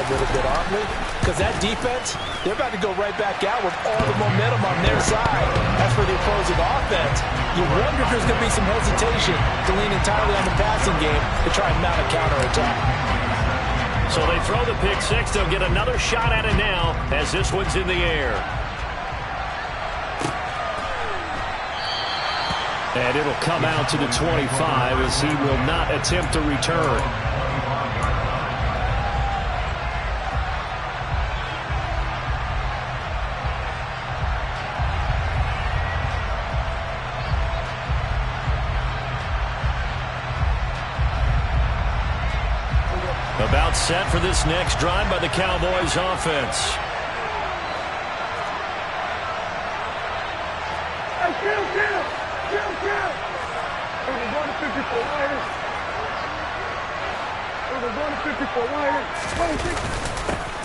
a little bit, aren't we? Because that defense, they're about to go right back out with all the momentum on their side. As for the opposing offense, you wonder if there's going to be some hesitation to lean entirely on the passing game to try and mount a counterattack. So they throw the pick six. They'll get another shot at it now as this one's in the air. And it'll come out to the 25 as he will not attempt to return. About set for this next drive by the Cowboys offense.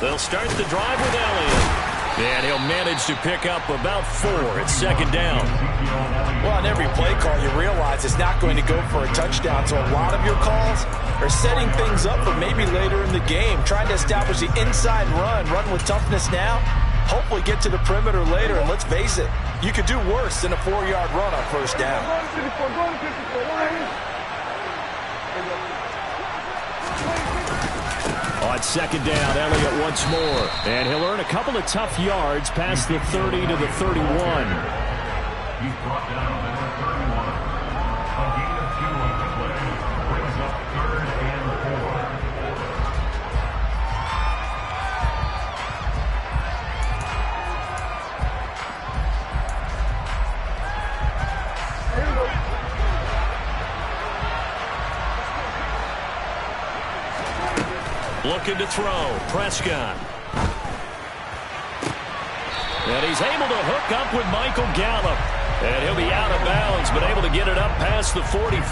They'll start the drive with Elliott. And he'll manage to pick up about 4 at second down. Well, on every play call, you realize it's not going to go for a touchdown. So a lot of your calls are setting things up for maybe later in the game, trying to establish the inside run with toughness now, hopefully get to the perimeter later. And let's face it, you could do worse than a 4-yard run on first down. On second down, Elliott once more. And he'll earn a couple of tough yards past the 30 to the 31. He's brought down at number 31. A gain of 2 on the play. Brings up 3rd and 4. Looking to throw. Prescott. And he's able to hook up with Michael Gallup. And he'll be out of bounds, but able to get it up past the 45.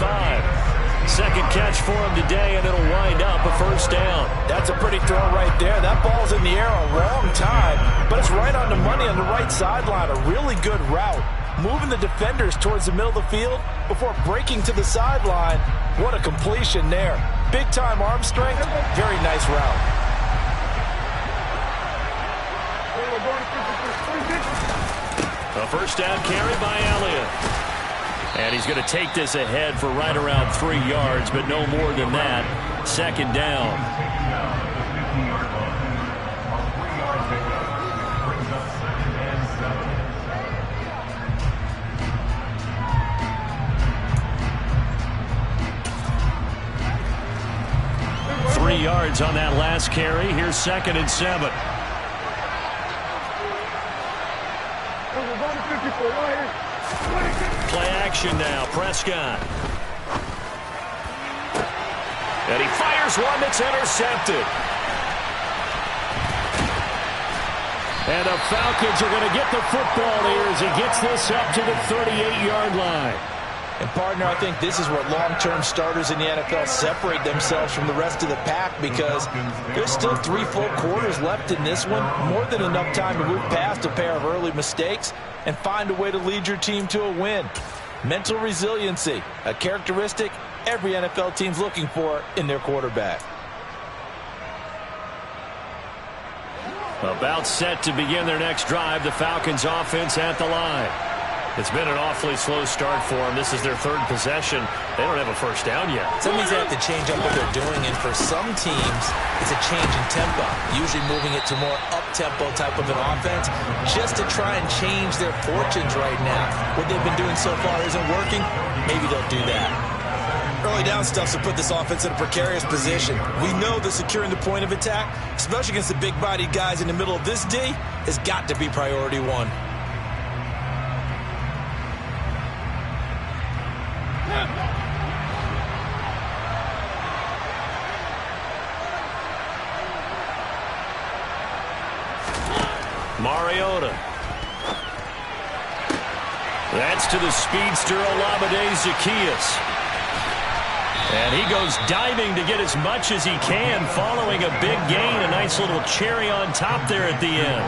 Second catch for him today, and it'll wind up a first down. That's a pretty throw right there. That ball's in the air a long time, but it's right on the money on the right sideline. A really good route. Moving the defenders towards the middle of the field before breaking to the sideline. What a completion there. Big-time arm strength. Very nice route. A first down carry by Elliott. And he's going to take this ahead for right around 3 yards, but no more than that. Second down. 50-yard line. A 3-yard pickup. Brings up 2nd and 7. 3 yards on that last carry. Here's 2nd and 7. Play action now. Prescott. And he fires one that's intercepted. And the Falcons are going to get the football here as he gets this up to the 38-yard line. And, partner, I think this is what long-term starters in the NFL separate themselves from the rest of the pack, because there's still 3 full quarters left in this one. More than enough time to move past a pair of early mistakes and find a way to lead your team to a win. Mental resiliency, a characteristic every NFL team's looking for in their quarterback. About set to begin their next drive. The Falcons offense at the line. It's been an awfully slow start for them. This is their 3rd possession. They don't have a first down yet. Some of these have to change up what they're doing, and for some teams, it's a change in tempo, usually moving it to more up-tempo type of an offense just to try and change their fortunes right now. What they've been doing so far isn't working. Maybe they'll do that. Early down stuff to put this offense in a precarious position. We know that securing the point of attack, especially against the big-bodied guys in the middle of this D, has got to be priority 1. Mariota. That's to the speedster Olamide Zaccheaus. And he goes diving to get as much as he can following a big gain. A nice little cherry on top there at the end.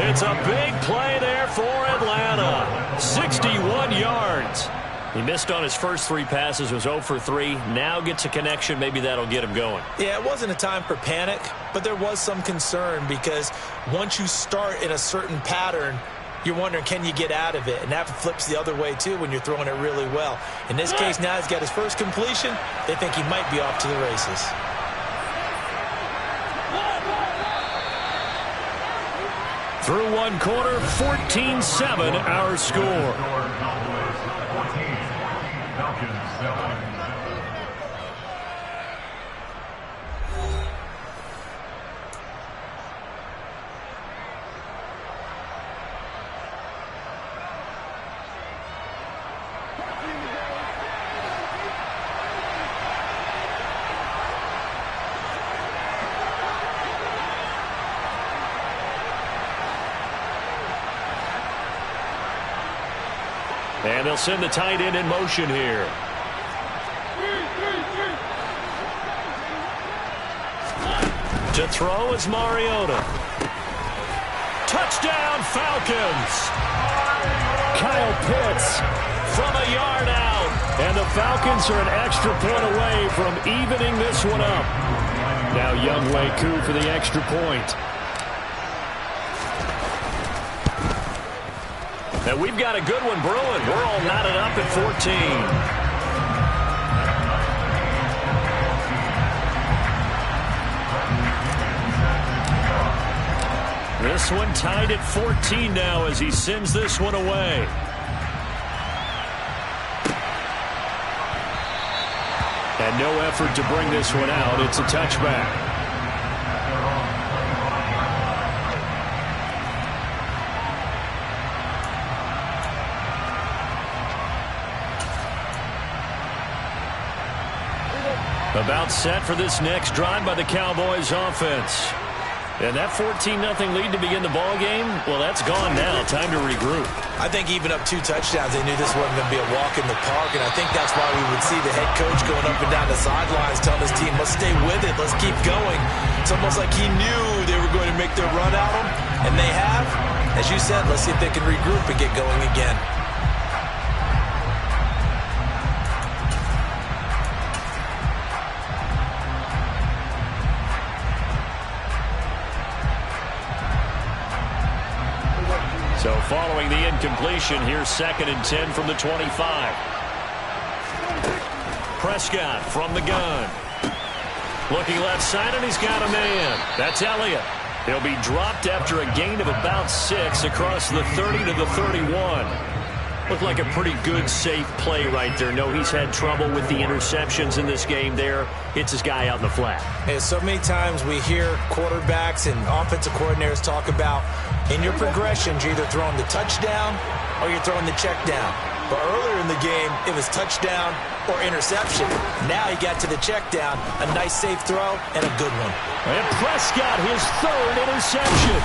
It's a big play there for Atlanta. 61 yards. He missed on his first 3 passes, was 0 for 3. Now gets a connection. Maybe that'll get him going. Yeah, it wasn't a time for panic, but there was some concern because once you start in a certain pattern, you're wondering, can you get out of it? And that flips the other way, too, when you're throwing it really well. In this case, now he's got his first completion. They think he might be off to the races. Through 1 quarter, 14-7 our score. And they'll send the tight end in motion here. To throw is Mariota. Touchdown, Falcons. Kyle Pitts from a yard out. And the Falcons are an extra point away from evening this one up. Now Younghoe Koo for the extra point. And we've got a good one brewing. We're all knotted up at 14. This one tied at 14 now as he sends this one away. And no effort to bring this one out. It's a touchback. About set for this next drive by the Cowboys offense. And that 14-0 lead to begin the ball game, well, that's gone now. Time to regroup. I think even up 2 touchdowns, they knew this wasn't going to be a walk in the park, and I think that's why we would see the head coach going up and down the sidelines telling his team, let's stay with it, let's keep going. It's almost like he knew they were going to make their run at him, and they have. As you said, let's see if they can regroup and get going again. So following the incompletion, here's 2nd and 10 from the 25. Prescott from the gun. Looking left side, and he's got a man. That's Elliott. He'll be dropped after a gain of about 6 across the 30 to the 31. Looked like a pretty good, safe play right there. No, he's had trouble with the interceptions in this game there. It's his guy out in the flat. And so many times we hear quarterbacks and offensive coordinators talk about in your progressions, you're either throwing the touchdown or you're throwing the check down. But earlier in the game, it was touchdown or interception. Now he got to the check down, a nice safe throw, and a good one. And Prescott, his 3rd interception.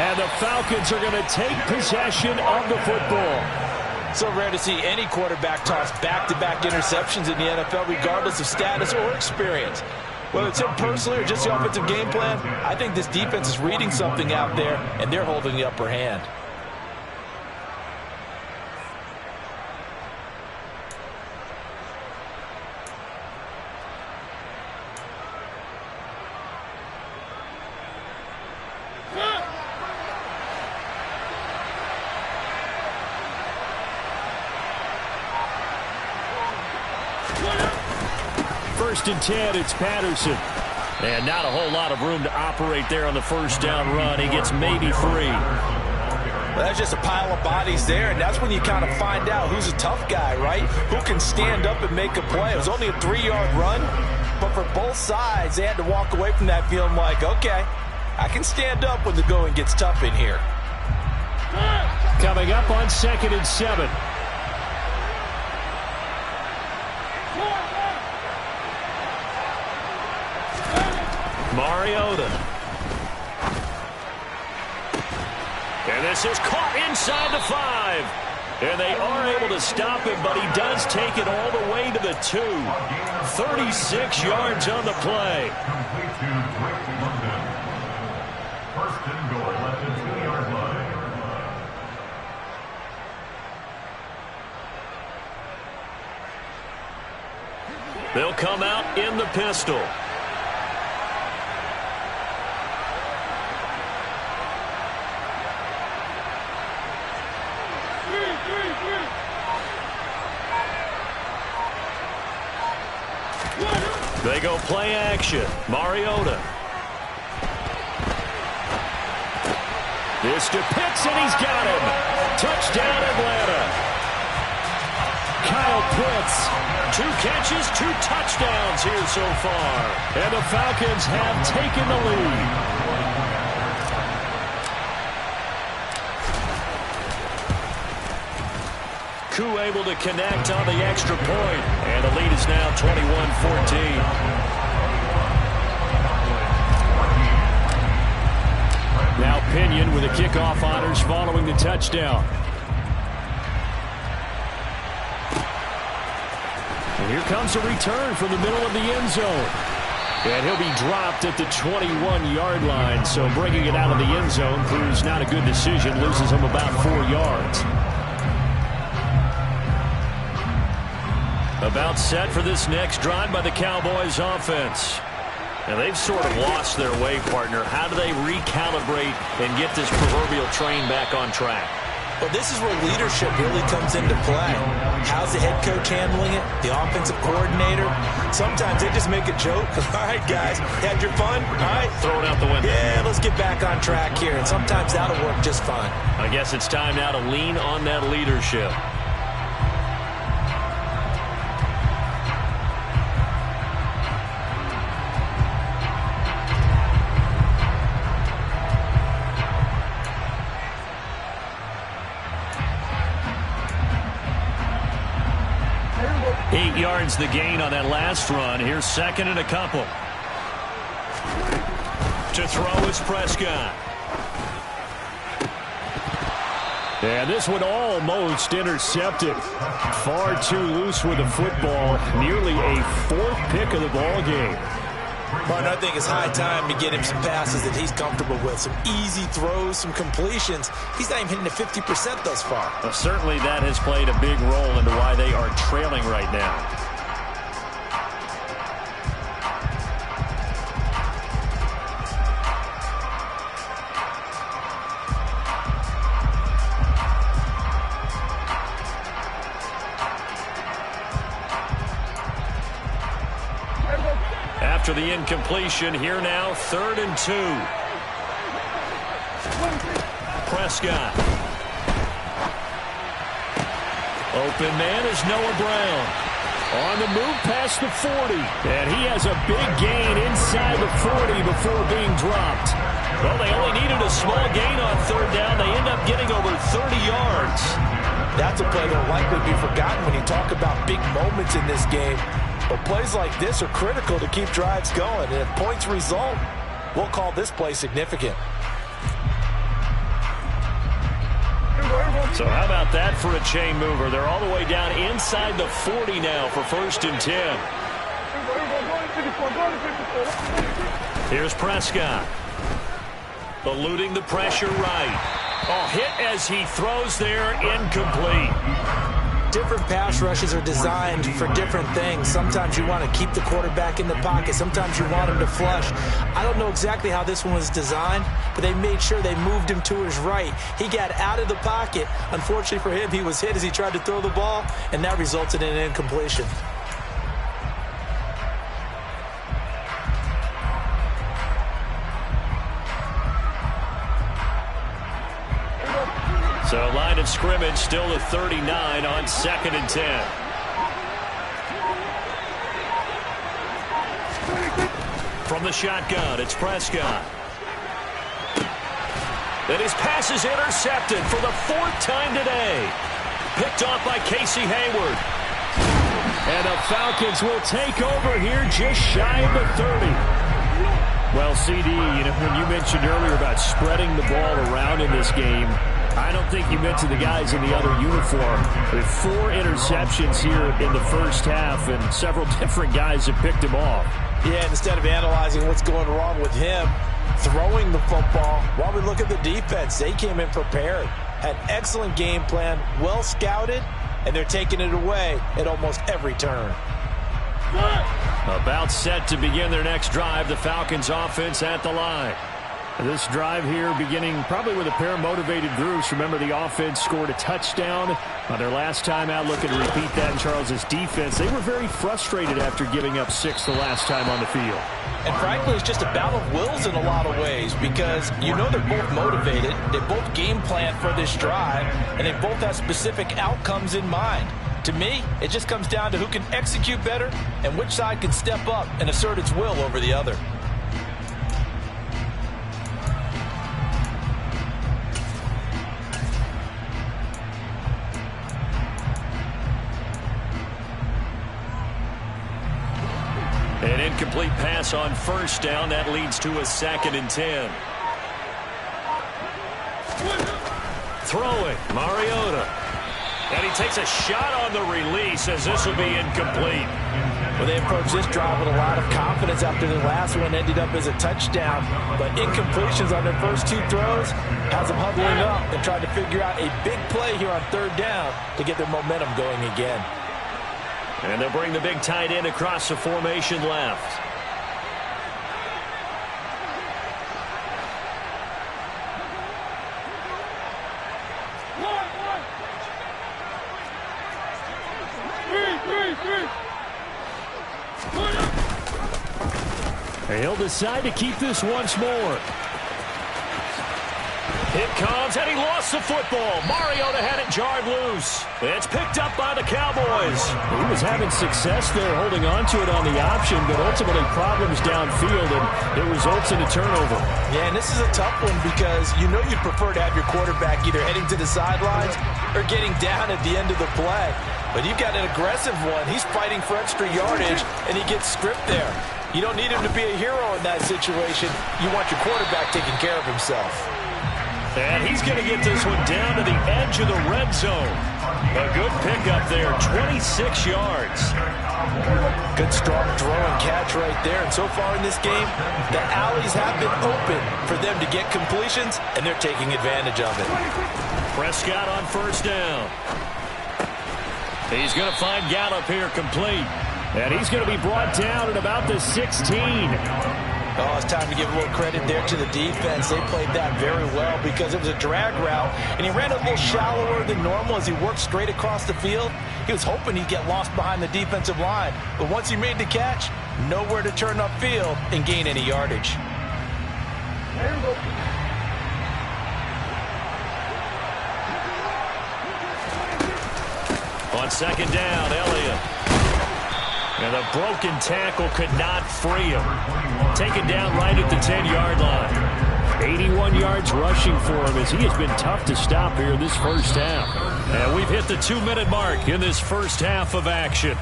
And the Falcons are going to take possession of the football. So rare to see any quarterback toss back-to-back interceptions in the NFL, regardless of status or experience. Whether it's him personally or just the offensive game plan, I think this defense is reading something out there, and they're holding the upper hand. First and 10, it's Patterson. And not a whole lot of room to operate there on the first down run. He gets maybe 3. Well, that's just a pile of bodies there, and that's when you kind of find out who's a tough guy, right? Who can stand up and make a play. It was only a 3-yard run, but for both sides, they had to walk away from that feeling like, okay, I can stand up when the going gets tough in here. Coming up on 2nd and 7. Mariota. And this is caught inside the 5. And they are able to stop him, but he does take it all the way to the 2. 36 yards on the play. Complete to Drake London. First and goal at the 2-yard line. They'll come out in the pistol. They go play action. Mariota. This to Pitts, and he's got him. Touchdown, Atlanta. Kyle Pitts, 2 catches, 2 touchdowns here so far. And the Falcons have taken the lead. Koo able to connect on the extra point. And the lead is now 21-14. Now Pinion with the kickoff honors following the touchdown. And here comes a return from the middle of the end zone. And he'll be dropped at the 21-yard line. So bringing it out of the end zone proves not a good decision. Loses him about 4 yards. About set for this next drive by the Cowboys offense. And they've sort of lost their way, partner. How do they recalibrate and get this proverbial train back on track? Well, this is where leadership really comes into play. How's the head coach handling it? The offensive coordinator? Sometimes they just make a joke. All right, guys, had your fun? All right. Throw it out the window. Yeah, let's get back on track here. And sometimes that'll work just fine. I guess it's time now to lean on that leadership. Yards the gain on that last run. Here's second and a couple. To throw is Prescott. And this one almost intercepted. Far too loose with the football. Nearly a 4th pick of the ball game. But I think it's high time to get him some passes that he's comfortable with. Some easy throws, some completions. He's not even hitting the 50% thus far. Well, certainly that has played a big role into why they are trailing right now. After the incompletion, here now, 3rd and 2. Prescott. Open man is Noah Brown. On the move past the 40. And he has a big gain inside the 40 before being dropped. Well, they only needed a small gain on 3rd down. They end up getting over 30 yards. That's a play that will likely be forgotten when you talk about big moments in this game. But plays like this are critical to keep drives going. And if points result, we'll call this play significant. So how about that for a chain mover? They're all the way down inside the 40 now for 1st and 10. Here's Prescott. Eluding the pressure right. Oh, hit as he throws there, incomplete. Different pass rushes are designed for different things. Sometimes you want to keep the quarterback in the pocket. Sometimes you want him to flush. I don't know exactly how this one was designed, but they made sure they moved him to his right. He got out of the pocket. Unfortunately for him, he was hit as he tried to throw the ball, and that resulted in an incompletion. So line of scrimmage still at 39 on 2nd and 10. From the shotgun, it's Prescott. And his pass is intercepted for the 4th time today. Picked off by Casey Hayward. And the Falcons will take over here just shy of the 30. Well, CD, when you mentioned earlier about spreading the ball around in this game, I don't think you mentioned the guys in the other uniform. With 4 interceptions here in the first half, and several different guys have picked him off. Yeah, instead of analyzing what's going wrong with him, throwing the football, while we look at the defense, they came in prepared. Had excellent game plan, well scouted, and they're taking it away at almost every turn. About set to begin their next drive, the Falcons offense at the line. This drive here beginning probably with a pair of motivated groups. Remember, the offense scored a touchdown on their last time out, looking to repeat that in Charles's defense. They were very frustrated after giving up 6 the last time on the field. And frankly, it's just a battle of wills in a lot of ways because you know they're both motivated, they both game plan for this drive, and they both have specific outcomes in mind. To me, it just comes down to who can execute better and which side can step up and assert its will over the other. An incomplete pass on first down. That leads to a 2nd and 10. Throwing, Mariota. And he takes a shot on the release as this will be incomplete. Well, they approached this drive with a lot of confidence after the last one ended up as a touchdown. But incompletions on their first 2 throws has them huddling up and trying to figure out a big play here on 3rd down to get their momentum going again. And they'll bring the big tight end across the formation left. He'll decide to keep this once more. It comes, and he lost the football. Mariota had it jarred loose. It's picked up by the Cowboys. He was having success there, holding on to it on the option, but ultimately problems downfield, and it results in a turnover. Yeah, and this is a tough one because you know you'd prefer to have your quarterback either heading to the sidelines or getting down at the end of the play. But you've got an aggressive one. He's fighting for extra yardage, and he gets stripped there. You don't need him to be a hero in that situation. You want your quarterback taking care of himself. And he's going to get this one down to the edge of the red zone. A good pickup there, 26 yards. Good strong throw and catch right there. And so far in this game, the alleys have been open for them to get completions, and they're taking advantage of it. Prescott on first down. He's going to find Gallup here complete. And he's going to be brought down at about the 16. Oh, it's time to give a little credit there to the defense. They played that very well because it was a drag route, and he ran a little shallower than normal as he worked straight across the field. He was hoping he'd get lost behind the defensive line, but once he made the catch, nowhere to turn upfield and gain any yardage. On 2nd down, Elliott. And a broken tackle could not free him. Taken down right at the 10-yard line. 81 yards rushing for him as he has been tough to stop here in this first half. And we've hit the 2-minute mark in this first half of action.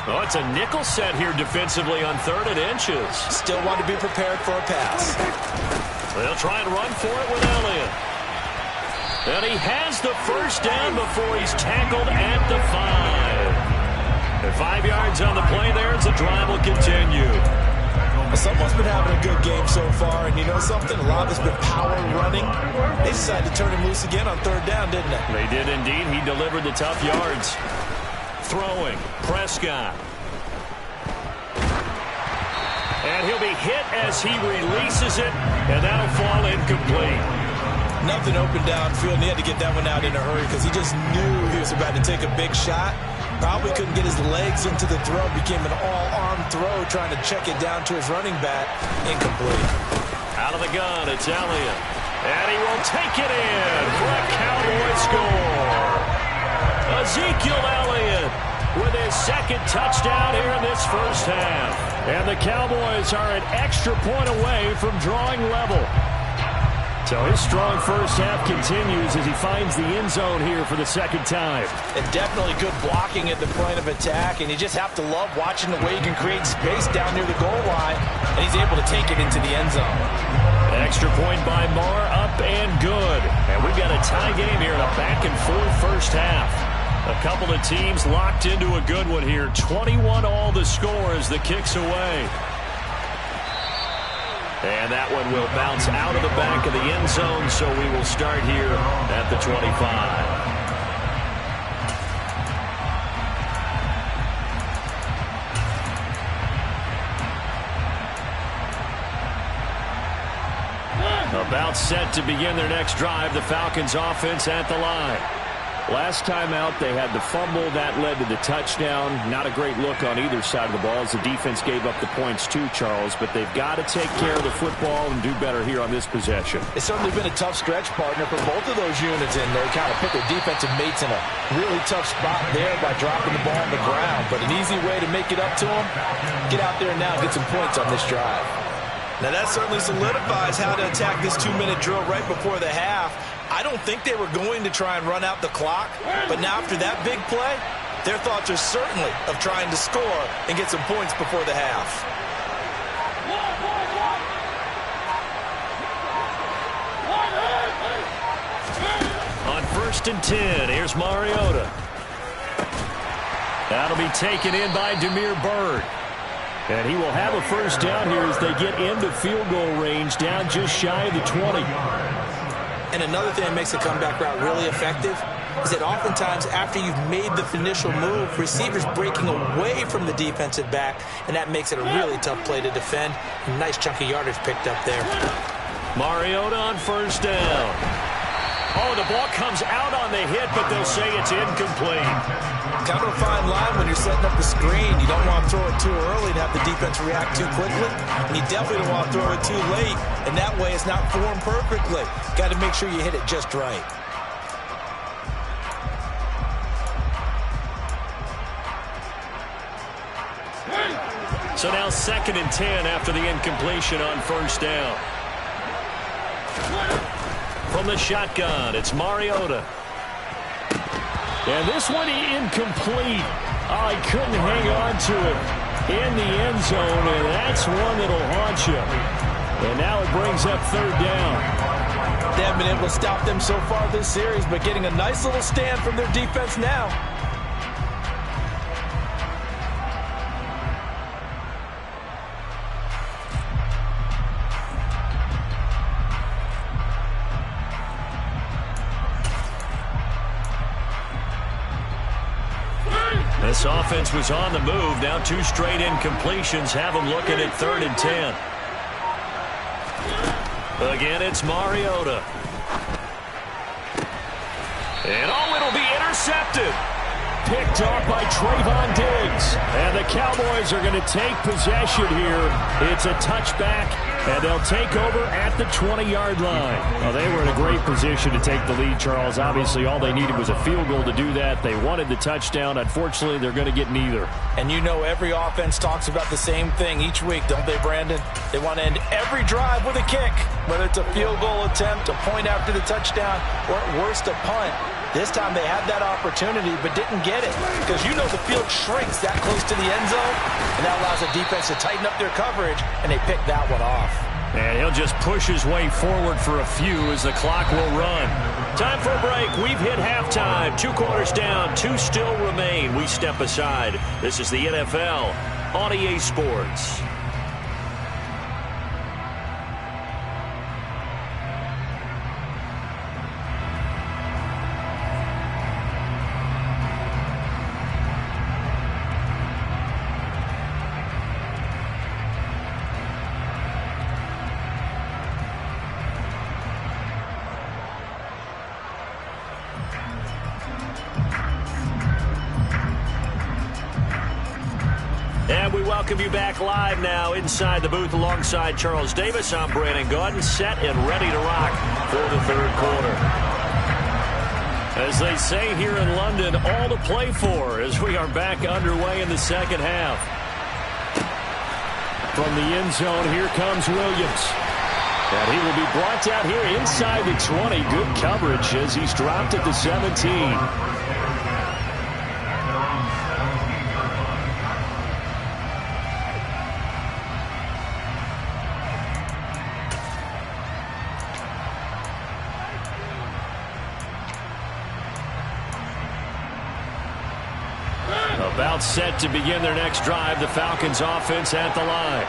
Oh, it's a nickel set here defensively on 3rd and inches. Still want to be prepared for a pass. They'll try and run for it with Elliott. And he has the first down before he's tackled at the 5. And 5 yards on the play there as the drive will continue. Someone's been having a good game so far, and you know something? A lot of it's been power running. They decided to turn him loose again on 3rd down, didn't they? They did indeed. He delivered the tough yards. Throwing, Prescott. And he'll be hit as he releases it, and that'll fall incomplete. Nothing open downfield, and he had to get that one out in a hurry because he just knew he was about to take a big shot. Probably couldn't get his legs into the throw. Became an all-arm throw, trying to check it down to his running back. Incomplete. Out of the gun, it's Elliott. And he will take it in for a Cowboy score. Ezekiel Elliott with his 2nd touchdown here in this first half. And the Cowboys are an extra point away from drawing level. So his strong first half continues as he finds the end zone here for the second time. And definitely good blocking at the point of attack, and you just have to love watching the way he can create space down near the goal line, and he's able to take it into the end zone. Extra point by Marr, up and good. And we've got a tie game here in a back-and-forth first half. A couple of teams locked into a good one here. 21-all the score as the kick's away. And that one will bounce out of the back of the end zone, so we will start here at the 25. About set to begin their next drive, the Falcons offense at the line. Last time out, they had the fumble. That led to the touchdown. Not a great look on either side of the ball as the defense gave up the points too, Charles. But they've got to take care of the football and do better here on this possession. It's certainly been a tough stretch, partner, for both of those units in there. Kind of put their defensive mates in a really tough spot there by dropping the ball on the ground. But an easy way to make it up to them, get out there now and get some points on this drive. Now that certainly solidifies how to attack this 2-minute drill right before the half. I don't think they were going to try and run out the clock, but now after that big play, their thoughts are certainly of trying to score and get some points before the half. On 1st and 10, here's Mariota. That'll be taken in by Damiere Byrd. And he will have a first down here as they get into field goal range, down just shy of the 20. And another thing that makes the comeback route really effective is that oftentimes after you've made the initial move, receivers breaking away from the defensive back, and that makes it a really tough play to defend. A nice chunk of yardage picked up there. Mariota on first down. Oh, the ball comes out on the hit, but they'll say it's incomplete. Kind of a fine line when you're setting up the screen. You don't want to throw it too early to have the defense react too quickly, and you definitely don't want to throw it too late, and that way it's not formed perfectly. Got to make sure you hit it just right. So now 2nd and 10 after the incompletion on first down. From the shotgun, it's Mariota. And this one incomplete. Oh, he couldn't hang on to it in the end zone, and that's one that'll haunt you. And now it brings up 3rd down. They haven't been able to stop them so far this series, but getting a nice little stand from their defense now. This offense was on the move. Now 2 straight incompletions have them looking at 3rd and 10. Again, it's Mariota. And oh, it'll be intercepted. Picked off by Trayvon Diggs. And the Cowboys are going to take possession here. It's a touchback, and they'll take over at the 20-yard line. Well, they were in a great position to take the lead, Charles. Obviously, all they needed was a field goal to do that. They wanted the touchdown. Unfortunately, they're going to get neither. And you know every offense talks about the same thing each week, don't they, Brandon? They want to end every drive with a kick, whether it's a field goal attempt, a point after the touchdown, or at worst a punt. This time they had that opportunity but didn't get it because you know the field shrinks that close to the end zone, and that allows the defense to tighten up their coverage, and they picked that one off. And he'll just push his way forward for a few as the clock will run. Time for a break. We've hit halftime. 2 quarters down, 2 still remain. We step aside. This is the NFL on EA Sports. And we welcome you back live now inside the booth alongside Charles Davis. I'm Brandon Gaudin, set and ready to rock for the 3rd quarter. As they say here in London, all to play for as we are back underway in the 2nd half. From the end zone, here comes Williams. And he will be brought down here inside the 20. Good coverage as he's dropped at the 17. About set to begin their next drive. The Falcons offense at the line.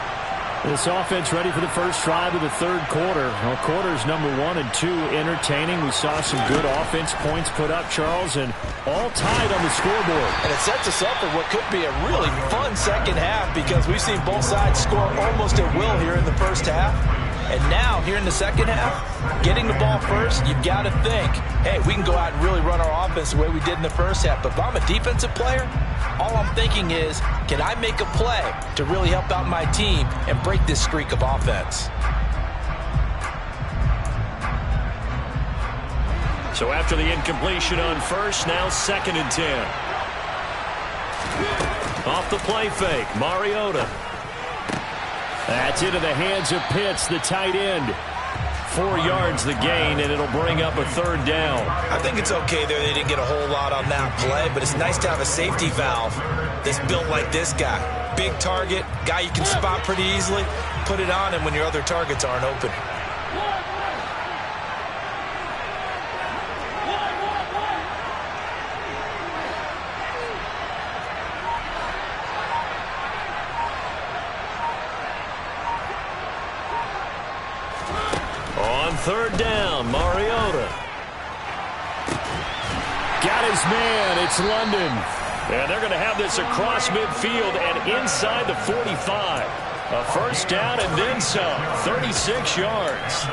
This offense ready for the first drive of the third quarter. Well, quarters number 1 and 2 entertaining. We saw some good offense points put up, Charles, and all tied on the scoreboard. And it sets us up for what could be a really fun second half because we've seen both sides score almost at will here in the first half. And now, here in the second half, getting the ball first, you've got to think, hey, we can go out and really run our offense the way we did in the first half. But if I'm a defensive player, all I'm thinking is, can I make a play to really help out my team and break this streak of offense? So after the incompletion on first, now 2nd and 10. Off the play fake, Mariota. That's into the hands of Pitts, the tight end. 4 yards the gain, and it'll bring up a third down. I think it's okay there. They didn't get a whole lot on that play, but it's nice to have a safety valve that's built like this guy. Big target, guy you can spot pretty easily. Put it on him when your other targets aren't open. Third down, Mariota. Got his man. It's London. And they're going to have this across midfield and inside the 45. A first down and then some. 36 yards.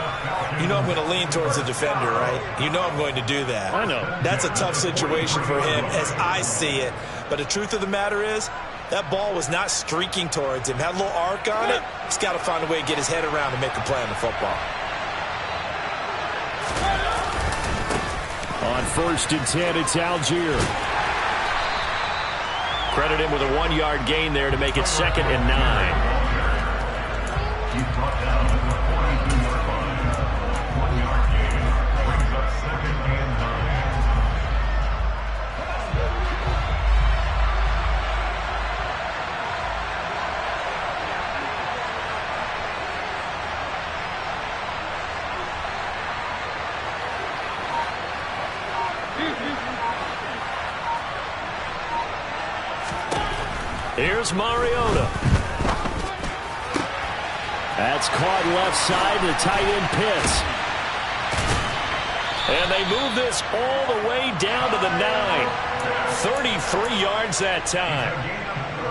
You know I'm going to lean towards the defender, right? You know I'm going to do that. I know. That's a tough situation for him as I see it. But the truth of the matter is, that ball was not streaking towards him. Had a little arc on it. He's got to find a way to get his head around and make a play on the football. On 1st and 10, it's Algier. Credit him with a 1-yard gain there to make it 2nd and 9. He's brought down at the 42-yard line. 1-yard gain brings up 2nd and 9. Here's Mariota. That's caught left side, the tight end Pitts. And they move this all the way down to the 9. 33 yards that time.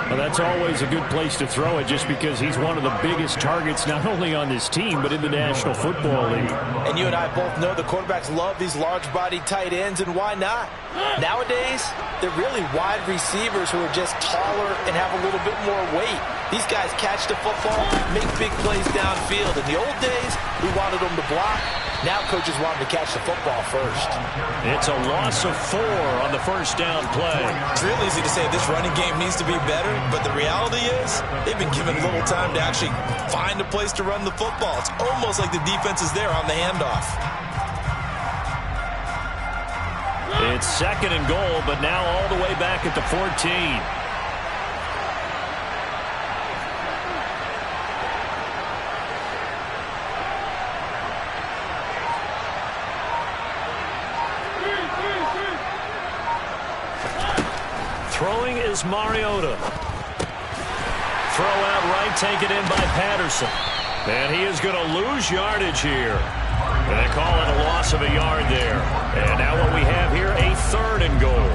Well, that's always a good place to throw it just because he's one of the biggest targets not only on this team but in the National Football League. And you and I both know the quarterbacks love these large-bodied tight ends, and why not? Nowadays, they're really wide receivers who are just taller and have a little bit more weight. These guys catch the football, make big plays downfield. In the old days, we wanted them to block. Now coaches want them to catch the football first. It's a loss of 4 on the first down play. It's real easy to say this running game needs to be better, but the reality is they've been given little time to actually find a place to run the football. It's almost like the defense is there on the handoff. It's 2nd and goal, but now all the way back at the 14. Throwing is Mariota. Throw out right, taken in by Patterson. And he is going to lose yardage here. And they call it a loss of a yard there. And now what we have here, a 3rd and goal.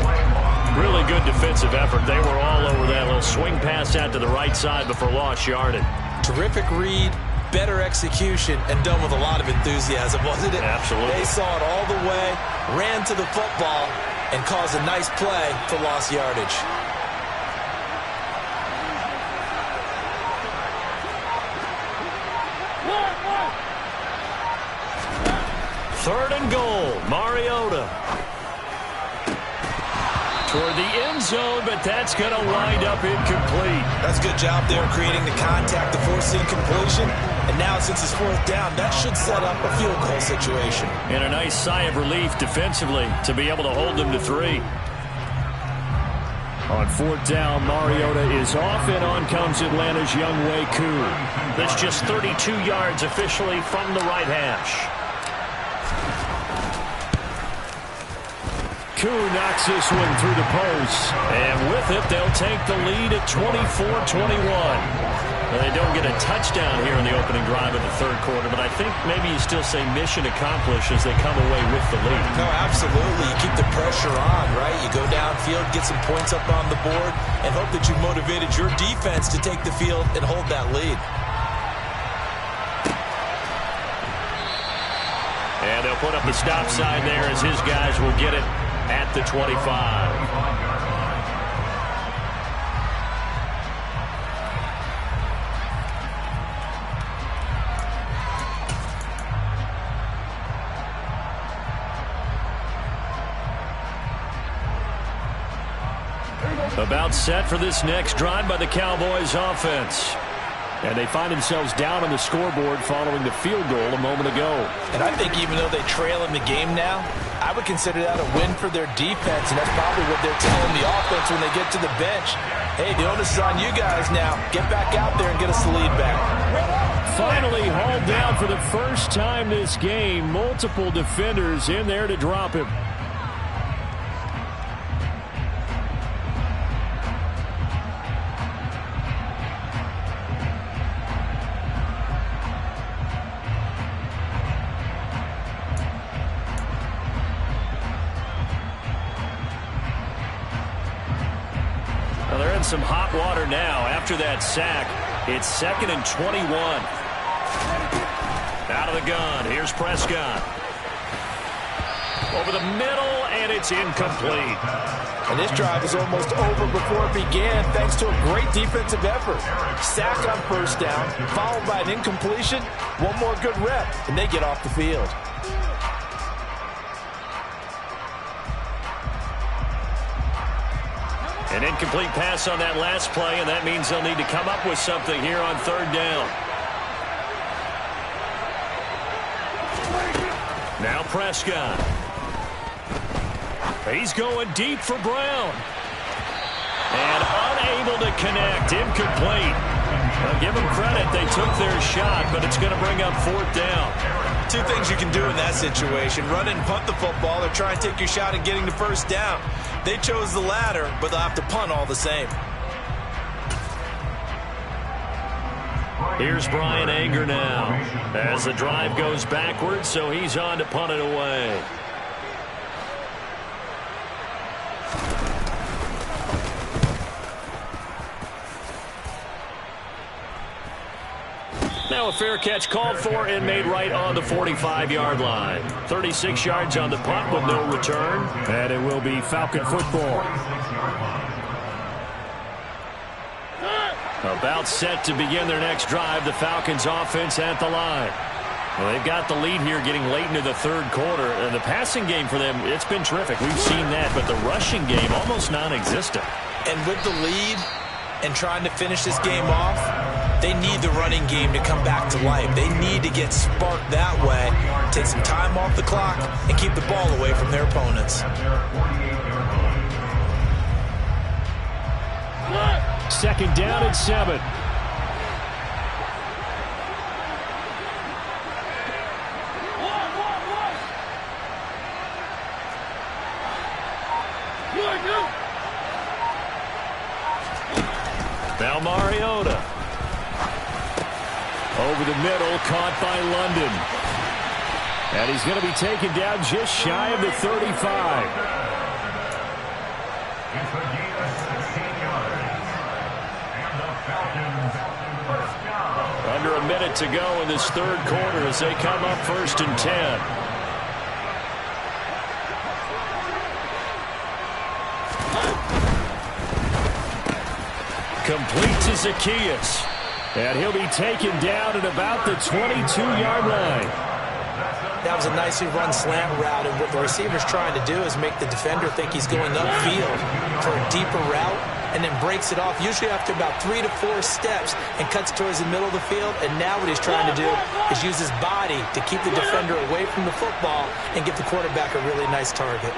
Really good defensive effort. They were all over that little swing pass out to the right side before lost yardage. Terrific read, better execution, and done with a lot of enthusiasm, wasn't it? Absolutely. They saw it all the way, ran to the football, and caused a nice play for lost yardage. Third and goal, Mariota. toward the end zone, but that's going to wind up incomplete. That's a good job there creating the contact to force the incompletion. And now since it's fourth down, that should set up a field goal situation. And a nice sigh of relief defensively to be able to hold them to 3. On fourth down, Mariota is off, and on comes Atlanta's Younghoe Koo. That's just 32 yards officially from the right hash. Koo knocks this one through the post. And with it, they'll take the lead at 24-21. Well, they don't get a touchdown here in the opening drive of the third quarter, but I think maybe you still say mission accomplished as they come away with the lead. No, absolutely. You keep the pressure on, right? You go downfield, get some points up on the board, and hope that you've motivated your defense to take the field and hold that lead. And they'll put up the stop sign there as his guys will get it at the 25. About set for this next drive by the Cowboys offense. And they find themselves down on the scoreboard following the field goal a moment ago. And I think even though they trail in the game now, I would consider that a win for their defense, and that's probably what they're telling the offense when they get to the bench. Hey, the onus is on you guys now. Get back out there and get us the lead back. Finally hauled down for the first time this game. Multiple defenders in there to drop him. Some hot water now after that sack. It's 2nd and 21. Out of the gun. Here's Prescott. Over the middle, and it's incomplete. And this drive is almost over before it began thanks to a great defensive effort. Sack on first down, followed by an incompletion. One more good rep, and they get off the field. An incomplete pass on that last play, and that means they'll need to come up with something here on third down. Now Prescott. He's going deep for Brown. And unable to connect. Incomplete. Now give them credit. They took their shot, but it's going to bring up fourth down. Two things you can do in that situation. Run and punt the football or try and take your shot at getting the first down. They chose the latter, but they'll have to punt all the same. Here's Brian Anger now as the drive goes backwards, so he's on to punt it away. Now a fair catch called for and made right on the 45-yard line. 36 yards on the punt with no return. And it will be Falcon football. About set to begin their next drive. The Falcons offense at the line. Well, they've got the lead here getting late into the third quarter. And the passing game for them, it's been terrific. We've seen that, but the rushing game almost non-existent. And with the lead and trying to finish this game off, they need the running game to come back to life. They need to get sparked that way, take some time off the clock, and keep the ball away from their opponents. Second down and 7. Now Mariota. Over the middle, caught by London. And he's going to be taken down just shy of the 35. Under a minute to go in this third quarter as they come up 1st and 10. Complete to Zacchaeus. And he'll be taken down at about the 22-yard line. That was a nicely run slant route, and what the receiver's trying to do is make the defender think he's going upfield for a deeper route, and then breaks it off, usually after about 3 to 4 steps, and cuts towards the middle of the field. And now what he's trying to do is use his body to keep the defender away from the football and give the quarterback a really nice target.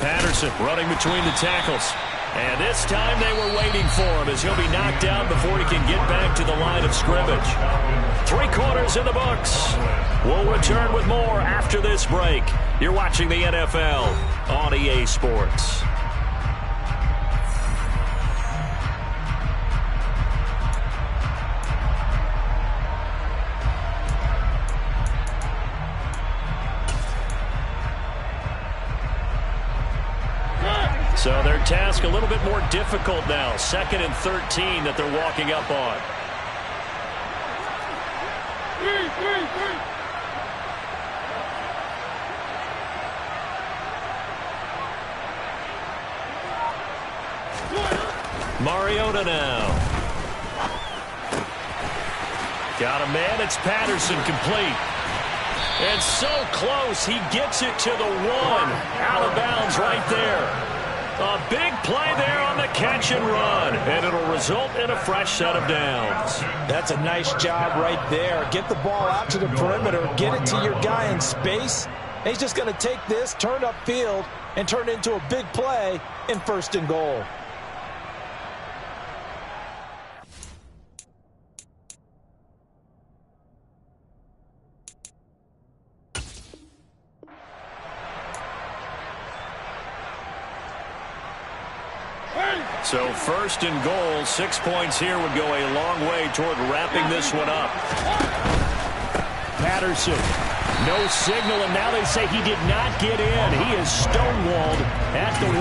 Patterson running between the tackles. And this time they were waiting for him as he'll be knocked down before he can get back to the line of scrimmage. 3 quarters in the books. We'll return with more after this break. You're watching the NFL on EA Sports. So their task a little bit more difficult now. 2nd and 13 that they're walking up on. Mariota now. Got a man. It's Patterson complete. And so close. He gets it to the 1. Out of bounds right there. A big play there on the catch and run, and it'll result in a fresh set of downs. That's a nice job right there. Get the ball out to the perimeter, get it to your guy in space. And he's just going to take this, turn upfield, and turn it into a big play in 1st and goal. So 1st and goal, 6 points here would go a long way toward wrapping this one up. Patterson, no signal, and now they say he did not get in. He is stonewalled at the 1.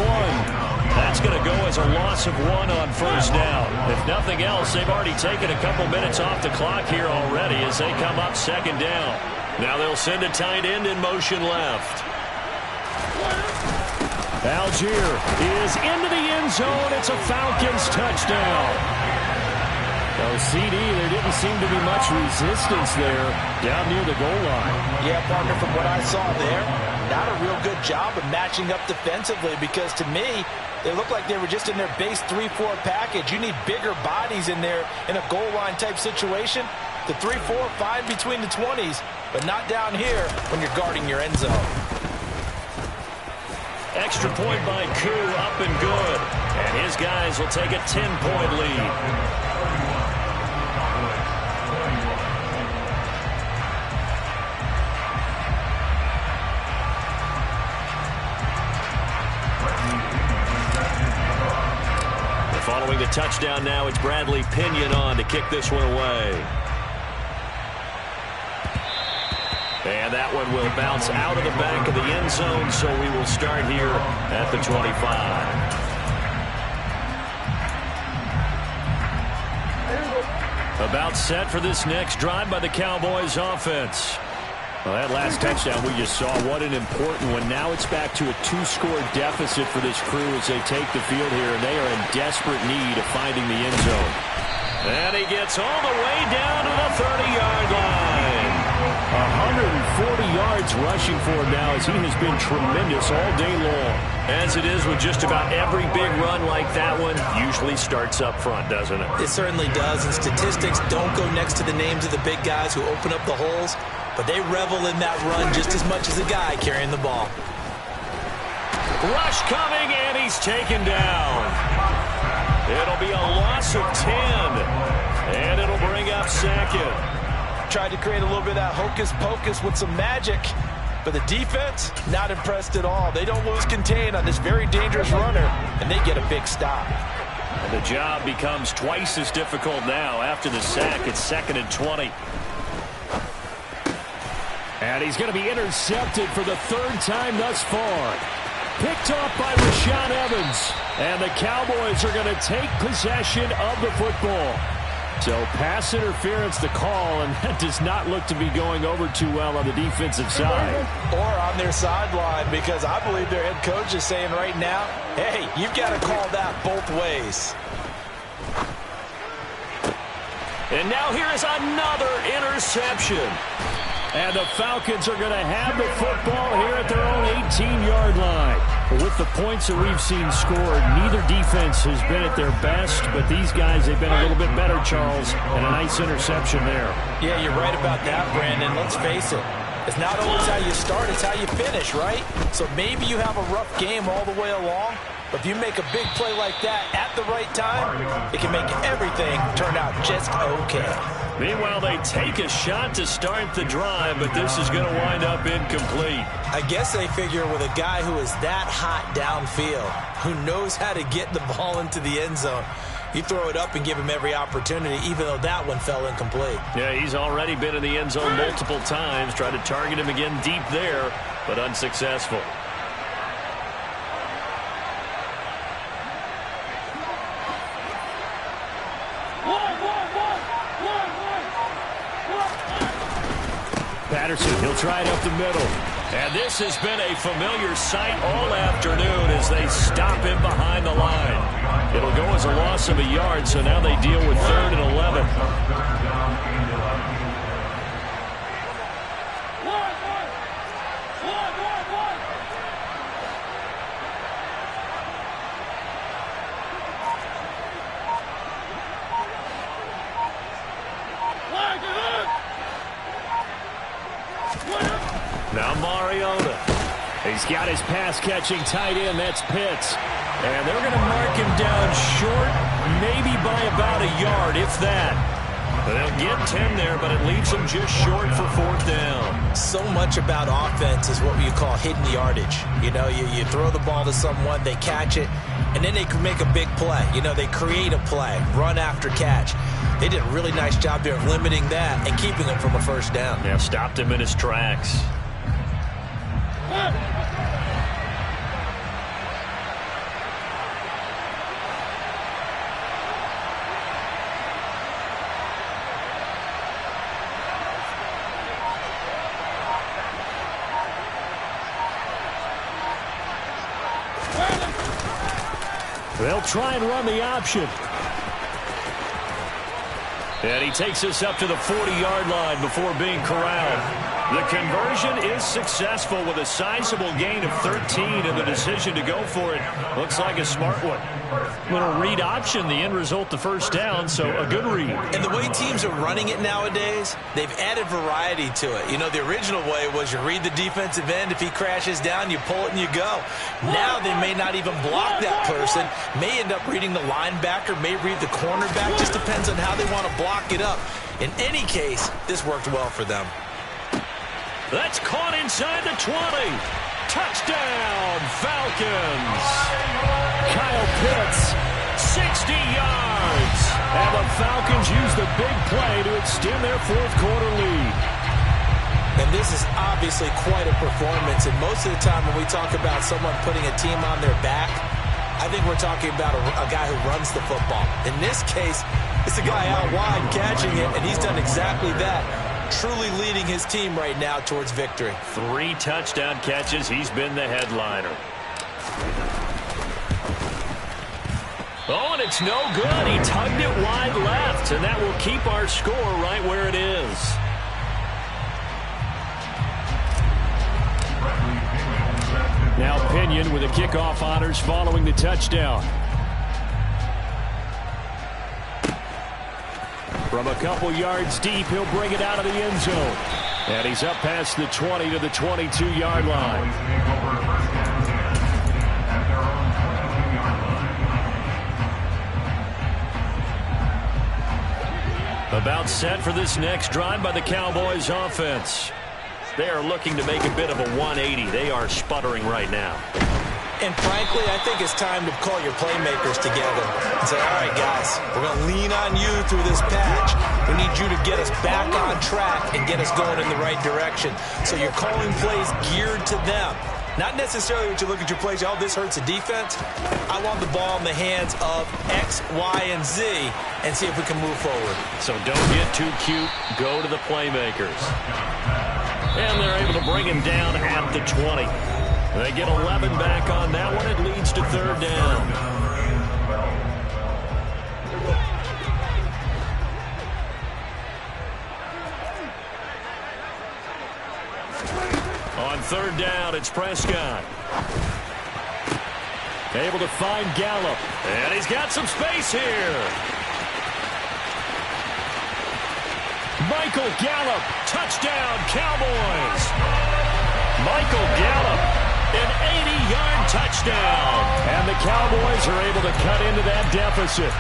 That's going to go as a loss of 1 on 1st down. If nothing else, they've already taken a couple minutes off the clock here already as they come up 2nd down. Now they'll send a tight end in motion left. Algier is into the end zone. It's a Falcons touchdown. So CD, there didn't seem to be much resistance there down near the goal line. Yeah, partner, from what I saw there, not a real good job of matching up defensively, because to me, they looked like they were just in their base 3-4 package. You need bigger bodies in there in a goal line type situation. The 3-4, fine between the 20s, but not down here when you're guarding your end zone. Extra point by Koo, up and good. And his guys will take a 10-point lead. Following the touchdown now, it's Bradley Pinion on to kick this one away. And that one will bounce out of the back of the end zone, so we will start here at the 25. About set for this next drive by the Cowboys offense. Well, that last touchdown we just saw, what an important one. Now it's back to a 2-score deficit for this crew as they take the field here, and they are in desperate need of finding the end zone. And he gets all the way down to the 30-yard line. 140 yards rushing for him now, as he has been tremendous all day long. As it is with just about every big run like that one, usually starts up front, doesn't it? It certainly does, and statistics don't go next to the names of the big guys who open up the holes, but they revel in that run just as much as the guy carrying the ball. Rush coming, and he's taken down. It'll be a loss of 10, and it'll bring up 2nd. Tried to create a little bit of that hocus-pocus with some magic, but the defense, not impressed at all. They don't lose contain on this very dangerous runner, and they get a big stop. And the job becomes twice as difficult now. After the sack, it's 2nd and 20. And he's going to be intercepted for the 3rd time thus far. Picked off by Rashaan Evans. And the Cowboys are going to take possession of the football. So pass interference the call, and that does not look to be going over too well on the defensive side. Or on their sideline, because I believe their head coach is saying right now, hey, you've got to call that both ways. And now here is another interception. And the Falcons are going to have the football here at their own 18-yard line. With the points that we've seen scored, neither defense has been at their best, but these guys, they've been a little bit better, Charles, and a nice interception there. Yeah, you're right about that, Brandon. Let's face it. It's not always how you start, it's how you finish, right? So maybe you have a rough game all the way along, but if you make a big play like that at the right time, it can make everything turn out just okay. Meanwhile, they take a shot to start the drive, but this is going to wind up incomplete. I guess they figure with a guy who is that hot downfield, who knows how to get the ball into the end zone, you throw it up and give him every opportunity, even though that one fell incomplete. Yeah, he's already been in the end zone multiple times, tried to target him again deep there, but unsuccessful. Patterson, he'll try it up the middle. And this has been a familiar sight all afternoon as they stop him behind the line. It'll go as a loss of a yard, so now they deal with 3rd and 11. Now Mariota. He's got his pass-catching tight end. That's Pitts. And they're going to mark him down short, maybe by about a yard, if that. They'll get 10 there, but it leaves them just short for 4th down. So much about offense is what you call hidden yardage. You know, you throw the ball to someone, they catch it, and then they can make a big play. You know, they create a play, run after catch. They did a really nice job there of limiting that and keeping him from a 1st down. Yeah, stopped him in his tracks. They'll try and run the option. And he takes us up to the 40-yard line before being corralled. The conversion is successful with a sizable gain of 13, and the decision to go for it looks like a smart one. Little read option, the end result, the 1st down, so a good read. And the way teams are running it nowadays, they've added variety to it. You know, the original way was you read the defensive end. If he crashes down, you pull it and you go. Now they may not even block that person, may end up reading the linebacker, may read the cornerback. Just depends on how they want to block it up. In any case, this worked well for them. That's caught inside the 20. Touchdown, Falcons. Kyle Pitts, 60 yards. And the Falcons use the big play to extend their 4th quarter lead. And this is obviously quite a performance. And most of the time when we talk about someone putting a team on their back, I think we're talking about a guy who runs the football. In this case, it's a guy out wide catching it, and he's done exactly that. Truly leading his team right now towards victory. 3 touchdown catches. He's been the headliner. Oh, and it's no good. He tugged it wide left, and that will keep our score right where it is. Now Pinion with the kickoff honors following the touchdown. From a couple yards deep, he'll bring it out of the end zone. And he's up past the 20 to the 22-yard line. About set for this next drive by the Cowboys offense. They are looking to make a bit of a 180. They are sputtering right now. And frankly, I think it's time to call your playmakers together and say, all right, guys, we're going to lean on you through this patch. We need you to get us back on track and get us going in the right direction. So you're calling plays geared to them. Not necessarily when you look at your plays, oh, this hurts the defense. I want the ball in the hands of X, Y, and Z and see if we can move forward. So don't get too cute. Go to the playmakers. And they're able to bring him down at the 20. They get 11 back on that one. It leads to 3rd down. third down, it's Prescott. Able to find Gallup. And he's got some space here. Michael Gallup. Touchdown, Cowboys. Michael Gallup, an 80-yard touchdown. And the Cowboys are able to cut into that deficit.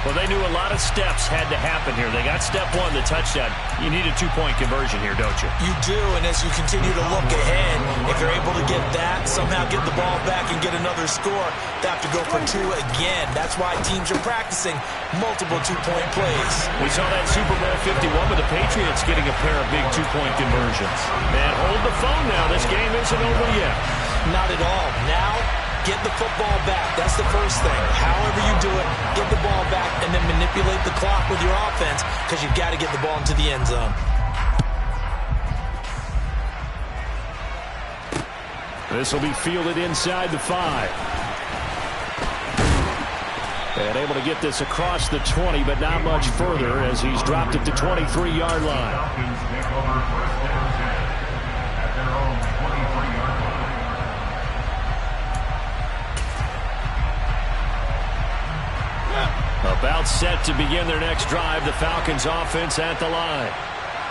Well, they knew a lot of steps had to happen here. They got step one, the touchdown. You need a two-point conversion here, don't you? You do, and as you continue to look ahead, if you're able to get that, somehow get the ball back and get another score, they have to go for two again. That's why teams are practicing multiple two-point plays. We saw that Super Bowl 51 with the Patriots getting a pair of big two-point conversions. And hold the phone now. This game isn't over yet. Not at all. Now, get the football back. That's the first thing. However you do it, get the ball back and then manipulate the clock with your offense because you've got to get the ball into the end zone. This will be fielded inside the 5. And able to get this across the 20, but not much further as he's dropped it to 23-yard line. Falcons take over first down 10 at their own 23-yard line. About set to begin their next drive, the Falcons offense at the line.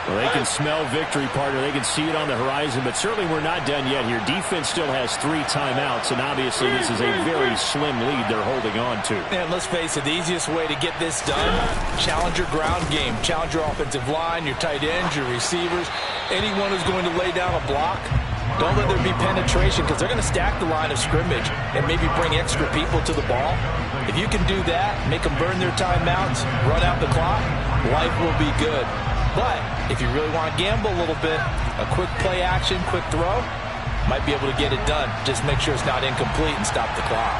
Well, they can smell victory, partner. They can see it on the horizon, but certainly we're not done yet here. Defense still has 3 timeouts, and obviously this is a very slim lead they're holding on to. And let's face it, the easiest way to get this done, challenge your ground game. Challenge your offensive line, your tight ends, your receivers. Anyone who's going to lay down a block, don't let there be penetration because they're going to stack the line of scrimmage and maybe bring extra people to the ball. If you can do that, make them burn their timeouts, run out the clock, life will be good. But if you really want to gamble a little bit, a quick play action, quick throw, might be able to get it done. Just make sure it's not incomplete and stop the clock.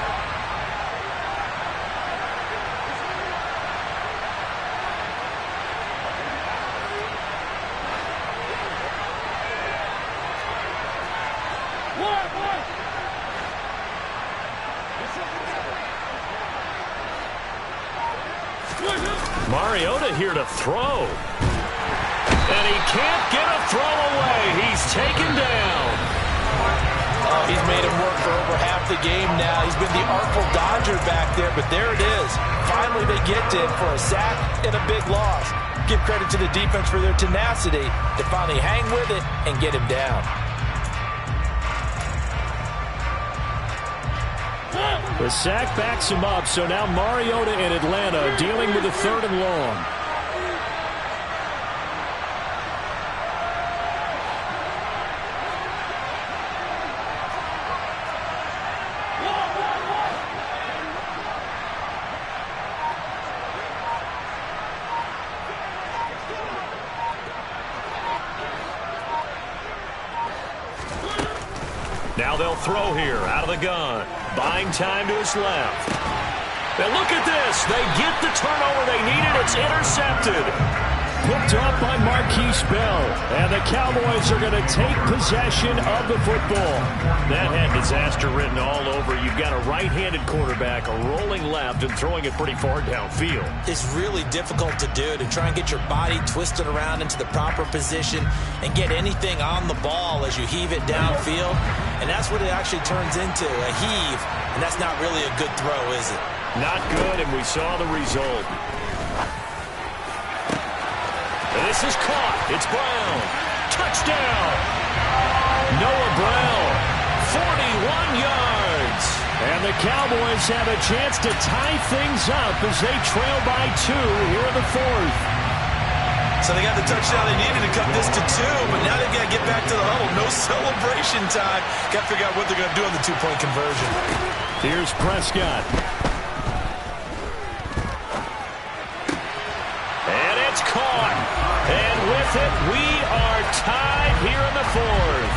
Mariota here to throw. And he can't get a throw away. He's taken down. Oh, he's made him work for over half the game now. He's been the artful dodger back there, but there it is. Finally they get to him for a sack and a big loss. Give credit to the defense for their tenacity to finally hang with it and get him down. The sack backs him up, so now Mariota in Atlanta dealing with a 3rd and long. Now they'll throw here out of the gun. Buying time to his left. And look at this. They get the turnover they needed. It's intercepted. Picked up by Marquise Bell. And the Cowboys are going to take possession of the football. That had disaster written all over. You've got a right-handed quarterback rolling left and throwing it pretty far downfield. It's really difficult to do, to try and get your body twisted around into the proper position and get anything on the ball as you heave it downfield. And that's what it actually turns into, a heave. And that's not really a good throw, is it? Not good, and we saw the result. And this is caught. It's Brown. Touchdown. Noah Brown, 41 yards. And the Cowboys have a chance to tie things up as they trail by 2 here in the 4th. So they got the touchdown they needed to cut this to 2, but now they've got to get back to the huddle. No celebration time. Got to figure out what they're going to do on the 2-point conversion. Here's Prescott. And it's caught. And with it, we are tied here in the 4th.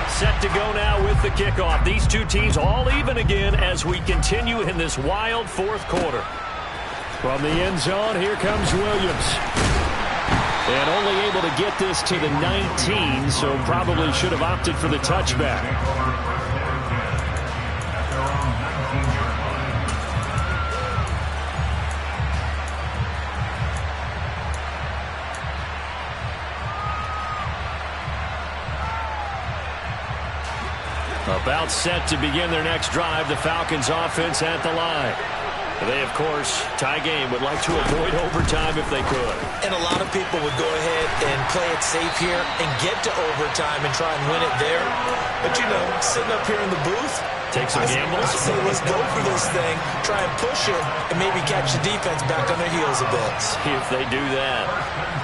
Set to go now with the kickoff. These two teams all even again as we continue in this wild 4th quarter. From the end zone, here comes Williams. And only able to get this to the 19, so probably should have opted for the touchback. About set to begin their next drive, the Falcons offense at the line. They, of course, tie game, would like to avoid overtime if they could. And a lot of people would go ahead and play it safe here and get to overtime and try and win it there. But, you know, sitting up here in the booth, take some gambles. I say let's go for this thing, try and push it, and maybe catch the defense back on their heels a bit. See if they do that.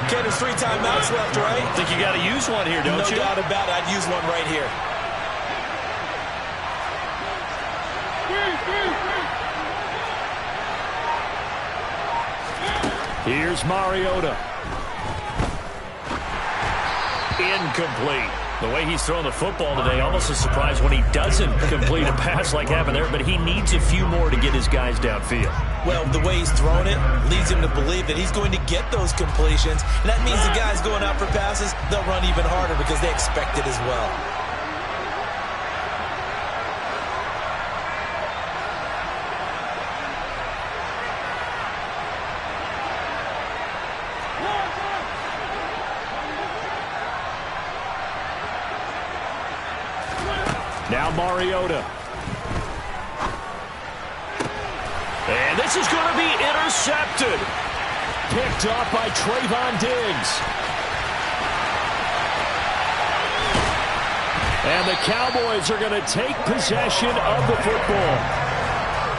Okay, there's 3 timeouts left, right? I think you got to use one here, don't you? No doubt about it. I'd use one right here. Here's Mariota. Incomplete. The way he's throwing the football today, almost a surprise when he doesn't complete a pass like happened there, but he needs a few more to get his guys downfield. Well, the way he's thrown it leads him to believe that he's going to get those completions, and that means the guys going out for passes, they'll run even harder because they expect it as well. Now Mariota. And this is going to be intercepted. Picked off by Trayvon Diggs. And the Cowboys are going to take possession of the football.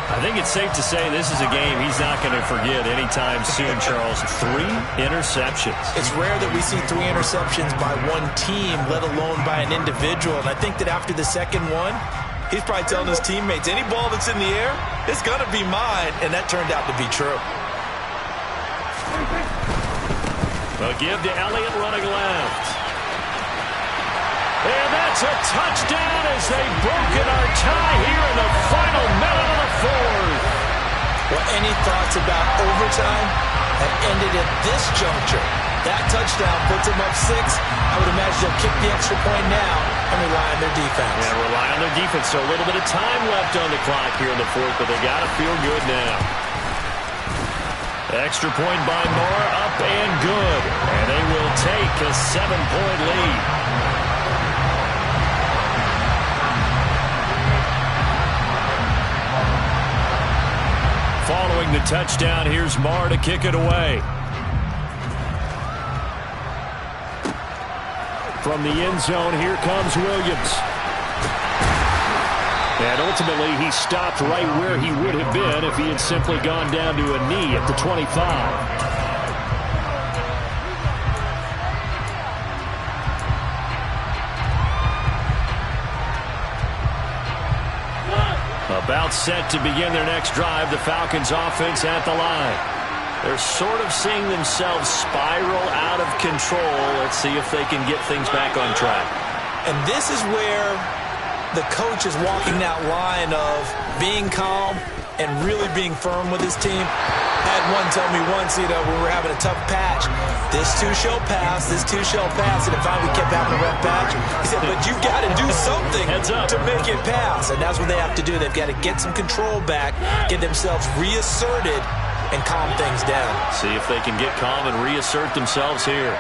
I think it's safe to say this is a game he's not going to forget anytime soon, Charles. 3 interceptions. It's rare that we see 3 interceptions by one team, let alone by an individual. And I think that after the second one, he's probably telling his teammates, any ball that's in the air, it's going to be mine. And that turned out to be true. Well, give to Elliott running left. And that's a touchdown as they've broken our tie here in the final minute of the 4th. Well, any thoughts about overtime have ended at this juncture. That touchdown puts them up 6. I would imagine they'll kick the extra point now and rely on their defense. Yeah, rely on their defense. So a little bit of time left on the clock here in the 4th, but they got to feel good now. Extra point by Moore, up and good. And they will take a 7-point lead. Following the touchdown, here's Marr to kick it away. From the end zone, here comes Williams. And ultimately, he stopped right where he would have been if he had simply gone down to a knee at the 25. About set to begin their next drive, the Falcons offense at the line. They're sort of seeing themselves spiral out of control. Let's see if they can get things back on track. And this is where the coach is walking that line of being calm and really being firm with his team. I had one tell me once, we were having a tough patch. This too shall pass, this too shall pass. And finally we kept having a rough patch. He said, but you've got to do something to make it pass. And that's what they have to do. They've got to get some control back, get themselves reasserted, and calm things down. See if they can get calm and reassert themselves here.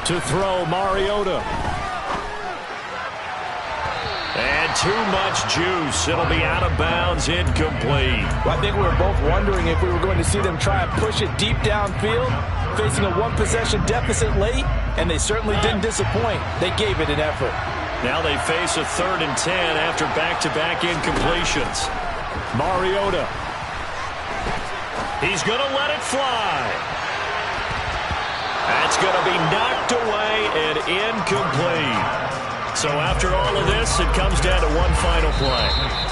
To throw, Mariota. And too much juice. It'll be out of bounds, incomplete. Well, I think we were both wondering if we were going to see them try and push it deep downfield, facing a 1-possession deficit late, and they certainly didn't disappoint. They gave it an effort. Now they face a 3rd and 10 after back-to-back incompletions. Mariota. He's going to let it fly. That's going to be knocked away and incomplete. So after all of this, it comes down to one final play.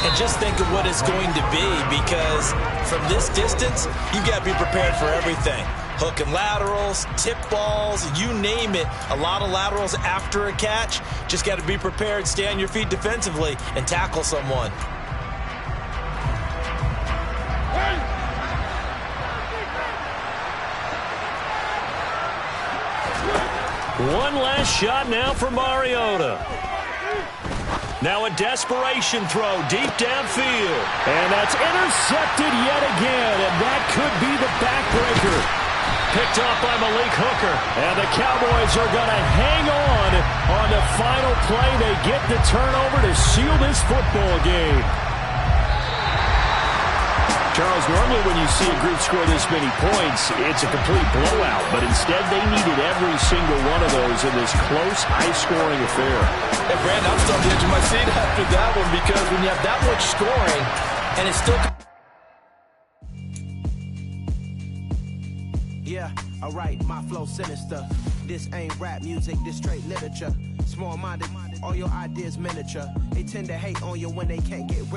And just think of what it's going to be, because from this distance, you've got to be prepared for everything. Hook and laterals, tip balls, you name it. A lot of laterals after a catch. Just got to be prepared, stay on your feet defensively, and tackle someone. One last shot now for Mariota. Now a desperation throw deep downfield. And that's intercepted yet again, and that could be the backbreaker. picked off by Malik Hooker. And the Cowboys are going to hang on the final play. They get the turnover to seal this football game. Charles, normally when you see a group score this many points, it's a complete blowout. But instead, they needed every single one of those in this close, high-scoring affair. And Brandon, I'm starting to edge my seat after that one because when you have that much scoring and it's still... Yeah, alright, my flow sinister. This ain't rap music, this straight literature. Small-minded, all your ideas miniature. They tend to hate on you when they can't get rid